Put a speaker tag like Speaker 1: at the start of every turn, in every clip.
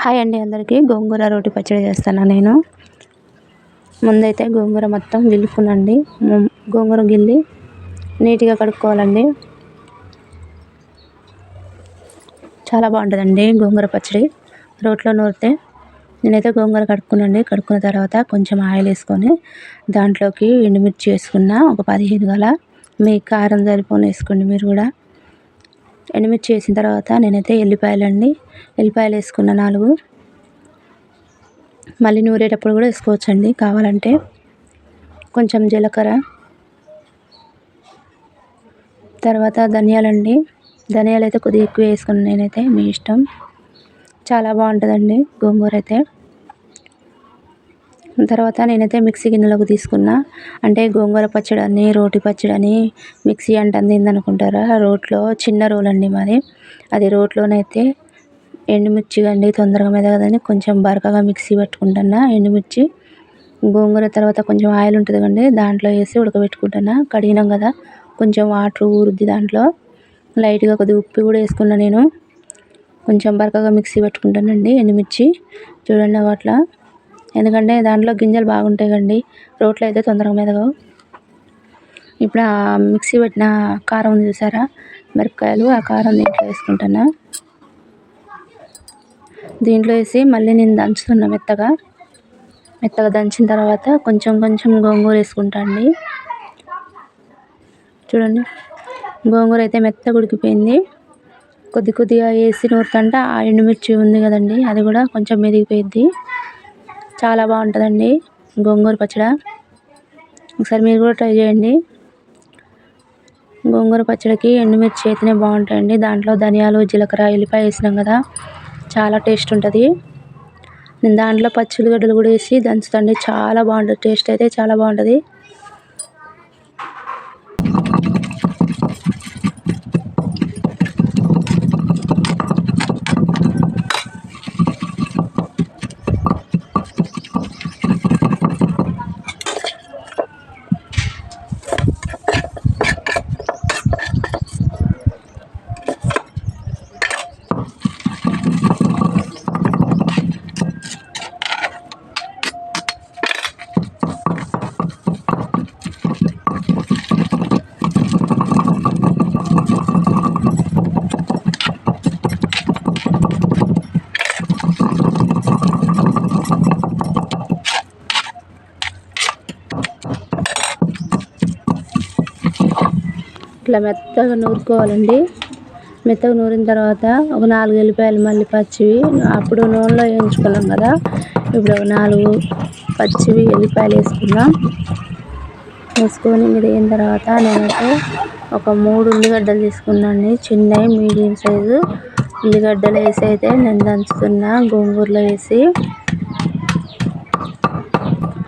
Speaker 1: Hi అండి అందరికీ. గోంగూర రోటి పచ్చడి చేస్తాను నేను. ముందైతే గోంగూర మొత్తం గిల్లుకునండి. గోంగూర గిల్లి నీట్గా కడుక్కోవాలండి. చాలా బాగుంటుందండి గోంగూర పచ్చడి రోట్లో నూరితే. నేనైతే గోంగూర కడుక్కునండి. కడుక్కున్న తర్వాత కొంచెం ఆయిల్ వేసుకొని దాంట్లోకి ఎండుమిర్చి వేసుకున్న ఒక 15 గల. మీ కారం సరిపోని వేసుకోండి మీరు కూడా. ఎండుమిర్చి వేసిన తర్వాత నేనైతే ఎల్లిపాయలు వేసుకున్న 4. మళ్ళీ నూరేటప్పుడు కూడా వేసుకోవచ్చండి కావాలంటే. కొంచెం జీలకర్ర, తర్వాత ధనియాలు అయితే కొద్దిగా ఎక్కువ వేసుకున్నాను నేనైతే, మీ ఇష్టం. చాలా బాగుంటుందండి గోంగూర అయితే. తర్వాత నేనైతే మిక్సీ గిన్నెలోకి తీసుకున్నా. అంటే గోంగూర పచ్చడి అని రోటి పచ్చడి అని మిక్సీ అంటుంది ఏందనుకుంటారా? రోట్లో చిన్న రోల్ అండి మాది. అది రోట్లోనైతే ఎండుమిర్చి అండి తొందరగా మెదగదని కొంచెం బరకగా మిక్సీ పట్టుకుంటున్నా. ఎండుమిర్చి, గోంగూర, తర్వాత కొంచెం ఆయిల్ ఉంటుంది కండి దాంట్లో వేసి ఉడకబెట్టుకుంటున్నా. కడిగినాం కదా, కొంచెం వాటర్ ఊరుద్ది దాంట్లో. లైట్గా కొద్దిగా ఉప్పు కూడా వేసుకున్నా నేను. కొంచెం బరకగా మిక్సీ పట్టుకుంటానండి ఎండుమిర్చి. చూడండి అట్లా, ఎందుకంటే దాంట్లో గింజలు బాగుంటాయి కండి. రోట్లో అయితే తొందరగా మెదగవు. ఇప్పుడు ఆ మిక్సీ పెట్టిన కారం ఉంది చూసారా, మిరపకాయలు, ఆ కారం దీంట్లో వేసుకుంటున్నా. దీంట్లో వేసి మళ్ళీ నేను దంచుతున్నా మెత్తగా దంచిన తర్వాత కొంచెం గోంగూర వేసుకుంటా అండి. చూడండి, గోంగూర అయితే మెత్తగా ఉడికిపోయింది. కొద్దిగా వేసి నూరుతుంటే ఆ ఎండుమిర్చి ఉంది కదండి, అది కూడా కొంచెం మెదిగిపోయింది. చాలా బాగుంటుందండి గోంగూర పచ్చడి. ఒకసారి మీరు కూడా ట్రై చేయండి. గోంగూర పచ్చడికి ఎండుమిర్చి అయితేనే బాగుంటాయండి. దాంట్లో ధనియాలు, జీలకర్ర, ఎల్లిపాయ వేసినాం కదా, చాలా టేస్ట్ ఉంటుంది. నేను దాంట్లో పచ్చి ఉల్లిగడ్డలు కూడా వేసి దంచుతండి. చాలా బాగుంటుంది, టేస్ట్ అయితే చాలా బాగుంటుంది. ఇట్లా మెత్తగా నూరుకోవాలండి. మెత్తగా నూరిన తర్వాత ఒక 4 ఎల్లిపాయలు మళ్ళీ పచ్చివి, అప్పుడు నూనెలో వేయించుకున్నాం కదా, ఇప్పుడు ఒక 4 పచ్చివి ఎల్లిపాయలు వేసుకుందాం. వేసుకొని మీరు అయిన తర్వాత నేనైతే ఒక 3 ఉల్లిగడ్డలు తీసుకున్నాండి, చిన్నవి మీడియం సైజు ఉల్లిగడ్డలు వేసి అయితే నేను దంచుతున్నా. గోంగూరలో వేసి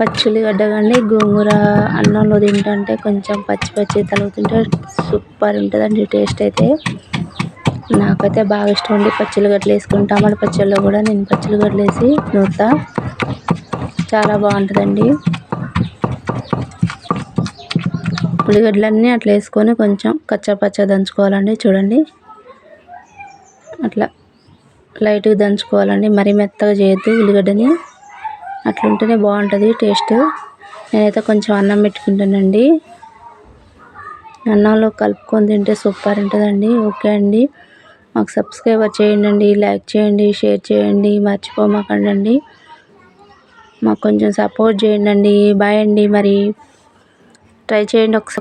Speaker 1: పచ్చి ఉల్లిగడ్డ కానీ గోంగూర అన్నంలో తింటుంటే కొంచెం పచ్చి తగులుతుంటే సూపర్ ఉంటుందండి టేస్ట్ అయితే. నాకైతే బాగా ఇష్టం అండి పచ్చి ఉల్లిగడ్డలు వేసుకుని. టమాటా పచ్చడిలో కూడా నేను పచ్చి ఉల్లిగడ్డలు వేసి నూరుతా, చాలా బాగుంటుందండి. ఉల్లిగడ్డలన్నీ అట్లా వేసుకొని కొంచెం కచ్చా దంచుకోవాలండి. చూడండి, అట్లా లైట్గా దంచుకోవాలండి, మరీ మెత్తగా చేయొద్దు ఉల్లిగడ్డని. అట్లుంటేనే బాగుంటుంది టేస్ట్. నేనైతే కొంచెం అన్నం పెట్టుకుంటానండి, అన్నంలో కలుపుకొని తింటే సూపర్ ఉంటుందండి. ఓకే అండి, మాకు సబ్స్క్రైబర్ చేయండి, లైక్ చేయండి, షేర్ చేయండి, మర్చిపోమాకండి. మాకు కొంచెం సపోర్ట్ చేయండి. బాయ్ అండి. మరి ట్రై చేయండి ఒకసారి.